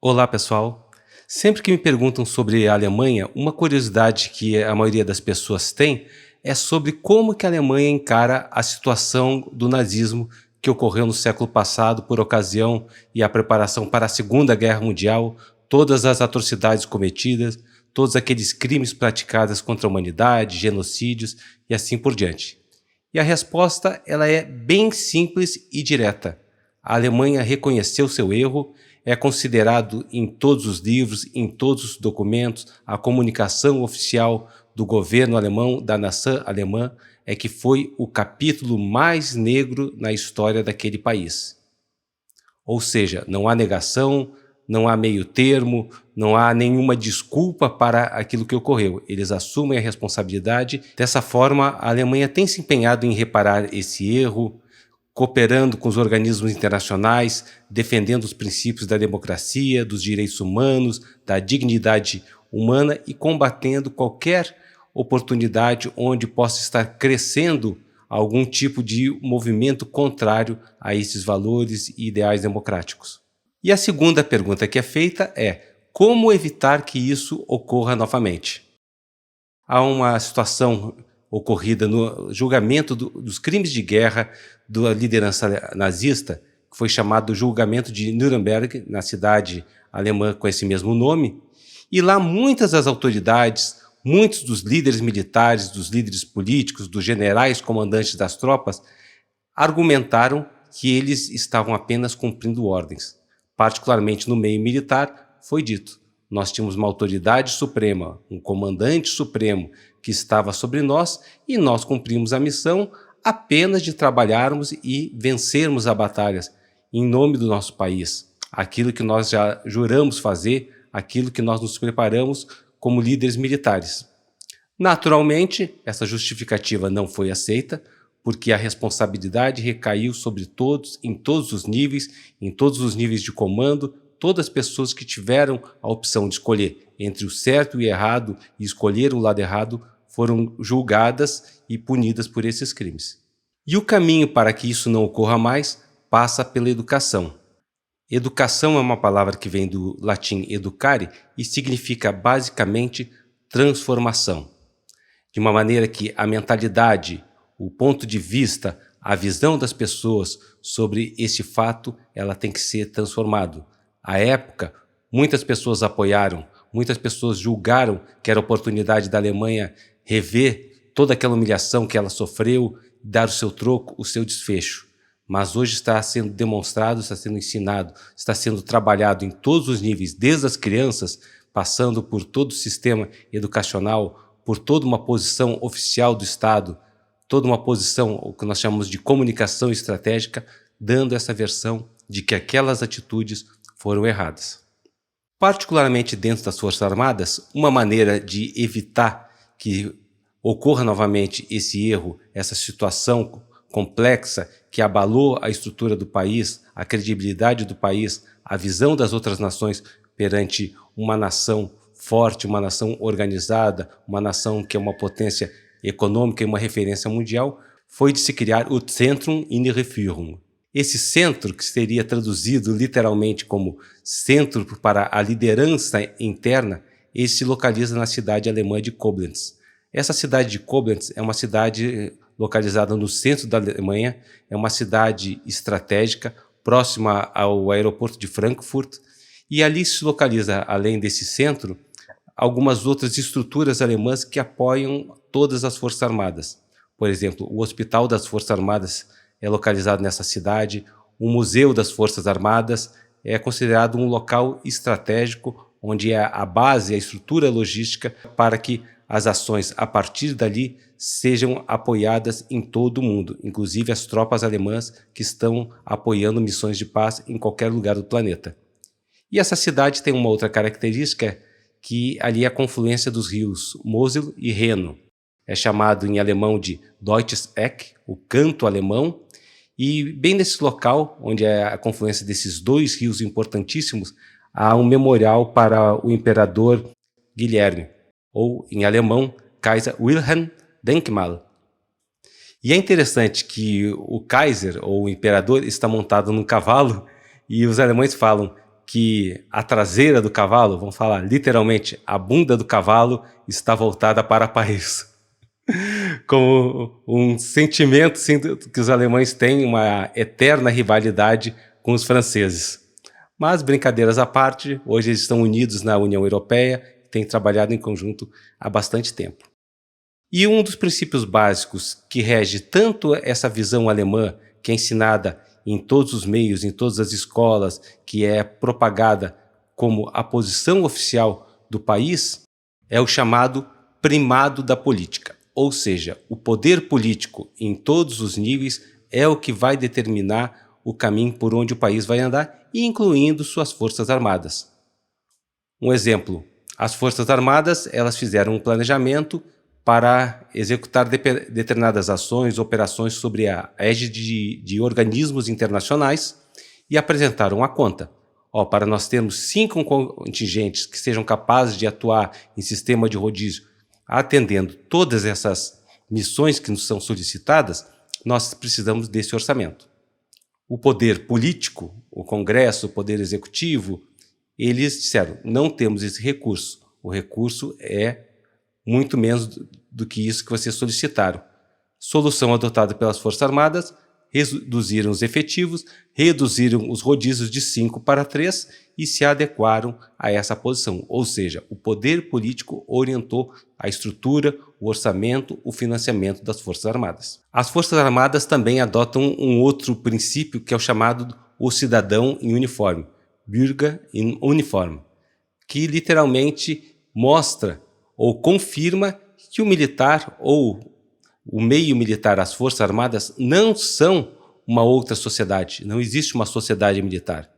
Olá, pessoal. Sempre que me perguntam sobre a Alemanha, uma curiosidade que a maioria das pessoas tem é sobre como que a Alemanha encara a situação do nazismo que ocorreu no século passado por ocasião e a preparação para a Segunda Guerra Mundial, todas as atrocidades cometidas, todos aqueles crimes praticados contra a humanidade, genocídios e assim por diante. E a resposta ela é bem simples e direta. A Alemanha reconheceu seu erro, é considerado em todos os livros, em todos os documentos, a comunicação oficial do governo alemão, da nação alemã, é que foi o capítulo mais negro na história daquele país. Ou seja, não há negação, não há meio termo, não há nenhuma desculpa para aquilo que ocorreu. Eles assumem a responsabilidade. Dessa forma, a Alemanha tem se empenhado em reparar esse erro, cooperando com os organismos internacionais, defendendo os princípios da democracia, dos direitos humanos, da dignidade humana e combatendo qualquer oportunidade onde possa estar crescendo algum tipo de movimento contrário a esses valores e ideais democráticos. E a segunda pergunta que é feita é: como evitar que isso ocorra novamente? Há uma situação ocorrida no julgamento dos crimes de guerra da liderança nazista, que foi chamado julgamento de Nuremberg, na cidade alemã com esse mesmo nome, e lá muitas das autoridades, muitos dos líderes militares, dos líderes políticos, dos generais comandantes das tropas, argumentaram que eles estavam apenas cumprindo ordens. Particularmente no meio militar, foi dito: nós tínhamos uma autoridade suprema, um comandante supremo que estava sobre nós e nós cumprimos a missão apenas de trabalharmos e vencermos as batalhas em nome do nosso país. Aquilo que nós já juramos fazer, aquilo que nós nos preparamos como líderes militares. Naturalmente, essa justificativa não foi aceita, porque a responsabilidade recaiu sobre todos, em todos os níveis de comando, todas as pessoas que tiveram a opção de escolher entre o certo e o errado e escolheram o lado errado foram julgadas e punidas por esses crimes. E o caminho para que isso não ocorra mais passa pela educação. Educação é uma palavra que vem do latim educare e significa basicamente transformação. De uma maneira que a mentalidade, o ponto de vista, a visão das pessoas sobre esse fato, ela tem que ser transformado. À época, muitas pessoas apoiaram, muitas pessoas julgaram que era a oportunidade da Alemanha rever toda aquela humilhação que ela sofreu, dar o seu troco, o seu desfecho. Mas hoje está sendo demonstrado, está sendo ensinado, está sendo trabalhado em todos os níveis, desde as crianças, passando por todo o sistema educacional, por toda uma posição oficial do Estado, toda uma posição, o que nós chamamos de comunicação estratégica, dando essa versão de que aquelas atitudes foram erradas. Particularmente dentro das Forças Armadas, uma maneira de evitar que ocorra novamente esse erro, essa situação complexa que abalou a estrutura do país, a credibilidade do país, a visão das outras nações perante uma nação forte, uma nação organizada, uma nação que é uma potência econômica e uma referência mundial, foi de se criar o Zentrum Innere Führung. Esse centro, que seria traduzido literalmente como Centro para a Liderança Interna, ele se localiza na cidade alemã de Koblenz. Essa cidade de Koblenz é uma cidade localizada no centro da Alemanha, é uma cidade estratégica, próxima ao aeroporto de Frankfurt, e ali se localiza, além desse centro, algumas outras estruturas alemãs que apoiam todas as Forças Armadas. Por exemplo, o Hospital das Forças Armadas é localizado nessa cidade, o Museu das Forças Armadas é considerado um local estratégico, onde é a base, a estrutura logística para que as ações a partir dali sejam apoiadas em todo o mundo, inclusive as tropas alemãs que estão apoiando missões de paz em qualquer lugar do planeta. E essa cidade tem uma outra característica, que ali é a confluência dos rios Mosel e Reno. É chamado em alemão de Deutsches Eck, o canto alemão, e bem nesse local, onde é a confluência desses dois rios importantíssimos, há um memorial para o imperador Guilherme, ou em alemão, Kaiser Wilhelm Denkmal. E é interessante que o Kaiser, ou o imperador, está montado num cavalo, e os alemães falam que a traseira do cavalo, vamos falar literalmente, a bunda do cavalo está voltada para Paris. Como um sentimento sim, que os alemães têm uma eterna rivalidade com os franceses. Mas, brincadeiras à parte, hoje eles estão unidos na União Europeia e têm trabalhado em conjunto há bastante tempo. E um dos princípios básicos que rege tanto essa visão alemã, que é ensinada em todos os meios, em todas as escolas, que é propagada como a posição oficial do país, é o chamado primado da política. Ou seja, o poder político em todos os níveis é o que vai determinar o caminho por onde o país vai andar, incluindo suas forças armadas. Um exemplo, as forças armadas, elas fizeram um planejamento para executar determinadas ações, operações sobre a égide de organismos internacionais e apresentaram a conta. Para nós termos 5 contingentes que sejam capazes de atuar em sistema de rodízio, atendendo todas essas missões que nos são solicitadas, nós precisamos desse orçamento. O poder político, o Congresso, o poder executivo, eles disseram, não temos esse recurso. O recurso é muito menos do que isso que vocês solicitaram. Solução adotada pelas Forças Armadas, reduziram os efetivos, reduziram os rodízios de 5 para 3 e se adequaram a essa posição. Ou seja, o poder político orientou a estrutura, o orçamento, o financiamento das Forças Armadas. As Forças Armadas também adotam um outro princípio que é o chamado o cidadão em uniforme, Bürger in Uniform, que literalmente mostra ou confirma que o militar ou o meio militar, as Forças Armadas, não são uma outra sociedade. Não existe uma sociedade militar.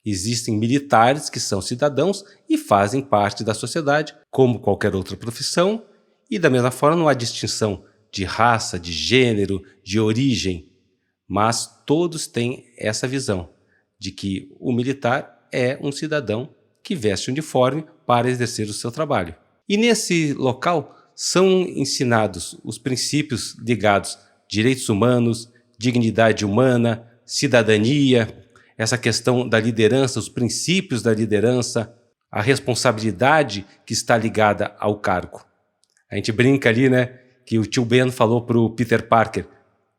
Existem militares que são cidadãos e fazem parte da sociedade, como qualquer outra profissão, e da mesma forma não há distinção de raça, de gênero, de origem, mas todos têm essa visão de que o militar é um cidadão que veste uniforme para exercer o seu trabalho. E nesse local são ensinados os princípios ligados a direitos humanos, dignidade humana, cidadania, essa questão da liderança, os princípios da liderança, a responsabilidade que está ligada ao cargo. A gente brinca ali, né, que o tio Ben falou para o Peter Parker,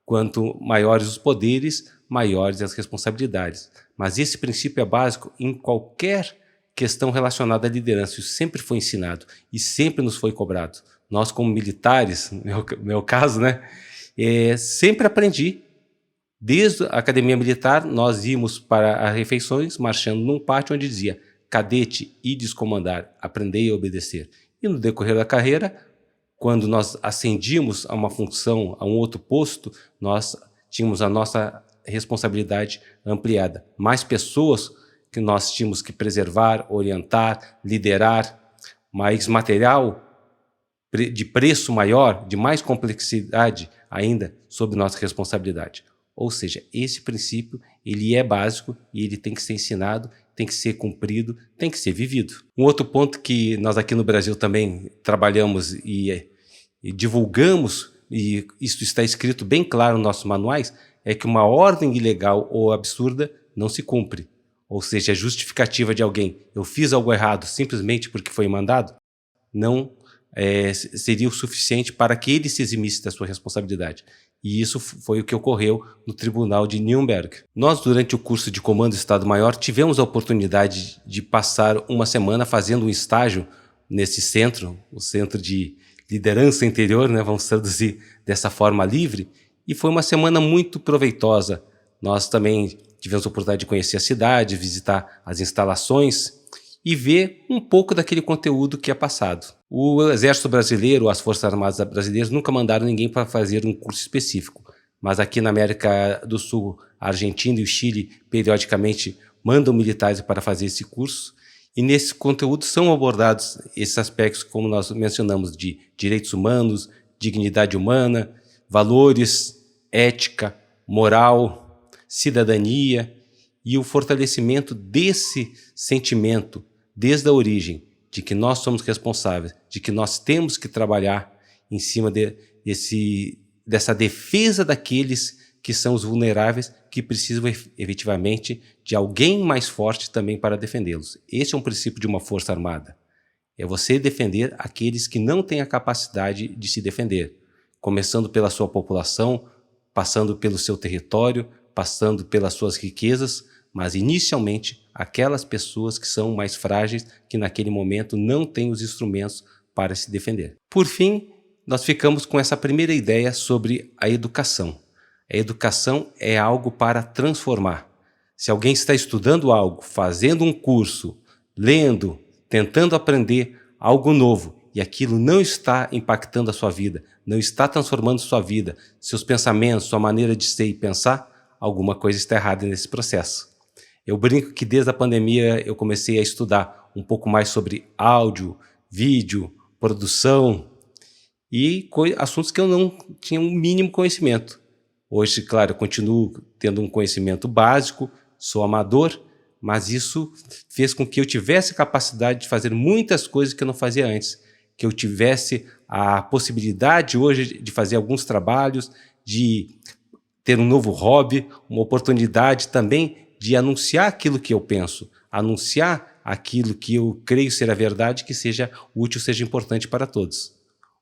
quanto maiores os poderes, maiores as responsabilidades. Mas esse princípio é básico em qualquer questão relacionada à liderança. Isso sempre foi ensinado e sempre nos foi cobrado. Nós, como militares, no meu caso, né, sempre aprendi. Desde a academia militar, nós íamos para as refeições, marchando num pátio onde dizia: cadete, ides comandar, aprendei a obedecer. E no decorrer da carreira, quando nós ascendíamos a uma função, a um outro posto, nós tínhamos a nossa responsabilidade ampliada. Mais pessoas que nós tínhamos que preservar, orientar, liderar, mais material de preço maior, de mais complexidade ainda, sob nossa responsabilidade. Ou seja, esse princípio ele é básico e ele tem que ser ensinado, tem que ser cumprido, tem que ser vivido. Um outro ponto que nós aqui no Brasil também trabalhamos e divulgamos, e isso está escrito bem claro nos nossos manuais, é que uma ordem ilegal ou absurda não se cumpre. Ou seja, a justificativa de alguém, eu fiz algo errado simplesmente porque foi mandado, não seria o suficiente para que ele se eximisse da sua responsabilidade. E isso foi o que ocorreu no Tribunal de Nuremberg. Nós, durante o curso de Comando Estado-Maior, tivemos a oportunidade de passar uma semana fazendo um estágio nesse centro, o Centro de Liderança Interior, né, vamos traduzir dessa forma livre, e foi uma semana muito proveitosa. Nós também tivemos a oportunidade de conhecer a cidade, visitar as instalações e ver um pouco daquele conteúdo que é passado. O Exército Brasileiro, as Forças Armadas Brasileiras nunca mandaram ninguém para fazer um curso específico, mas aqui na América do Sul, a Argentina e o Chile periodicamente mandam militares para fazer esse curso, e nesse conteúdo são abordados esses aspectos, como nós mencionamos, de direitos humanos, dignidade humana, valores, ética, moral, cidadania e o fortalecimento desse sentimento desde a origem de que nós somos responsáveis, de que nós temos que trabalhar em cima dessa defesa daqueles que são os vulneráveis, que precisam efetivamente de alguém mais forte também para defendê-los. Esse é um princípio de uma força armada. É você defender aqueles que não têm a capacidade de se defender, começando pela sua população, passando pelo seu território, passando pelas suas riquezas, mas inicialmente aquelas pessoas que são mais frágeis, que naquele momento não têm os instrumentos para se defender. Por fim, nós ficamos com essa primeira ideia sobre a educação. A educação é algo para transformar. Se alguém está estudando algo, fazendo um curso, lendo, tentando aprender algo novo, e aquilo não está impactando a sua vida, não está transformando sua vida, seus pensamentos, sua maneira de ser e pensar, alguma coisa está errada nesse processo. Eu brinco que desde a pandemia eu comecei a estudar um pouco mais sobre áudio, vídeo, produção e assuntos que eu não tinha um mínimo conhecimento. Hoje, claro, eu continuo tendo um conhecimento básico, sou amador, mas isso fez com que eu tivesse capacidade de fazer muitas coisas que eu não fazia antes, que eu tivesse a possibilidade hoje de fazer alguns trabalhos, de ter um novo hobby, uma oportunidade também de anunciar aquilo que eu penso, anunciar aquilo que eu creio ser a verdade, que seja útil, seja importante para todos.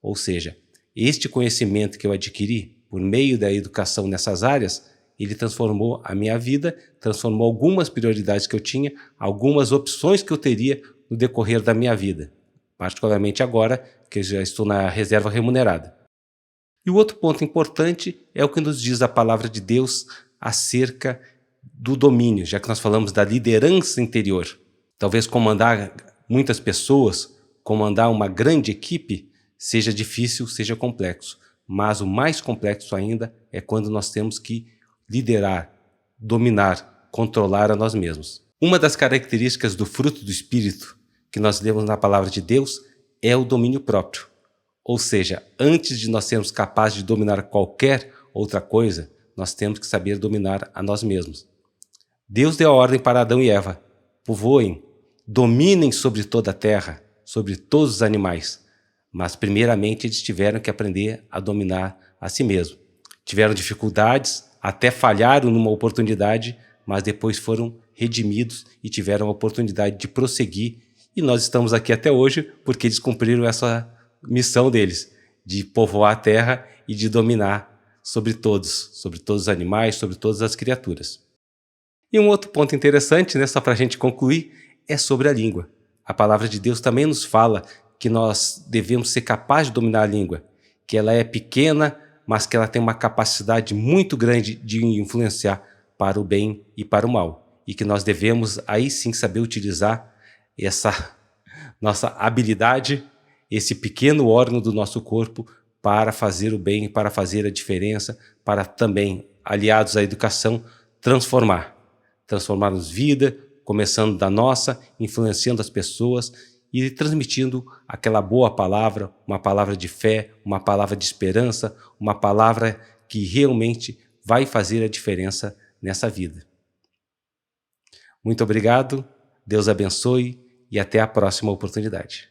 Ou seja, este conhecimento que eu adquiri por meio da educação nessas áreas, ele transformou a minha vida, transformou algumas prioridades que eu tinha, algumas opções que eu teria no decorrer da minha vida, particularmente agora que eu já estou na reserva remunerada. E o outro ponto importante é o que nos diz a palavra de Deus acerca do domínio, já que nós falamos da liderança interior. Talvez comandar muitas pessoas, comandar uma grande equipe, seja difícil, seja complexo. Mas o mais complexo ainda é quando nós temos que liderar, dominar, controlar a nós mesmos. Uma das características do fruto do Espírito que nós lemos na palavra de Deus é o domínio próprio. Ou seja, antes de nós sermos capazes de dominar qualquer outra coisa, nós temos que saber dominar a nós mesmos. Deus deu a ordem para Adão e Eva: povoem, dominem sobre toda a terra, sobre todos os animais. Mas primeiramente eles tiveram que aprender a dominar a si mesmos. Tiveram dificuldades, até falharam numa oportunidade, mas depois foram redimidos e tiveram a oportunidade de prosseguir. E nós estamos aqui até hoje porque eles cumpriram essa missão deles, de povoar a terra e de dominar sobre todos os animais, sobre todas as criaturas. E um outro ponto interessante, só para a gente concluir, é sobre a língua. A palavra de Deus também nos fala que nós devemos ser capazes de dominar a língua, que ela é pequena, mas que ela tem uma capacidade muito grande de influenciar para o bem e para o mal. E que nós devemos aí sim saber utilizar essa nossa habilidade, esse pequeno órgão do nosso corpo para fazer o bem, para fazer a diferença, para também, aliados à educação, transformarmos vida, começando da nossa, influenciando as pessoas e transmitindo aquela boa palavra, uma palavra de fé, uma palavra de esperança, uma palavra que realmente vai fazer a diferença nessa vida. Muito obrigado, Deus abençoe e até a próxima oportunidade.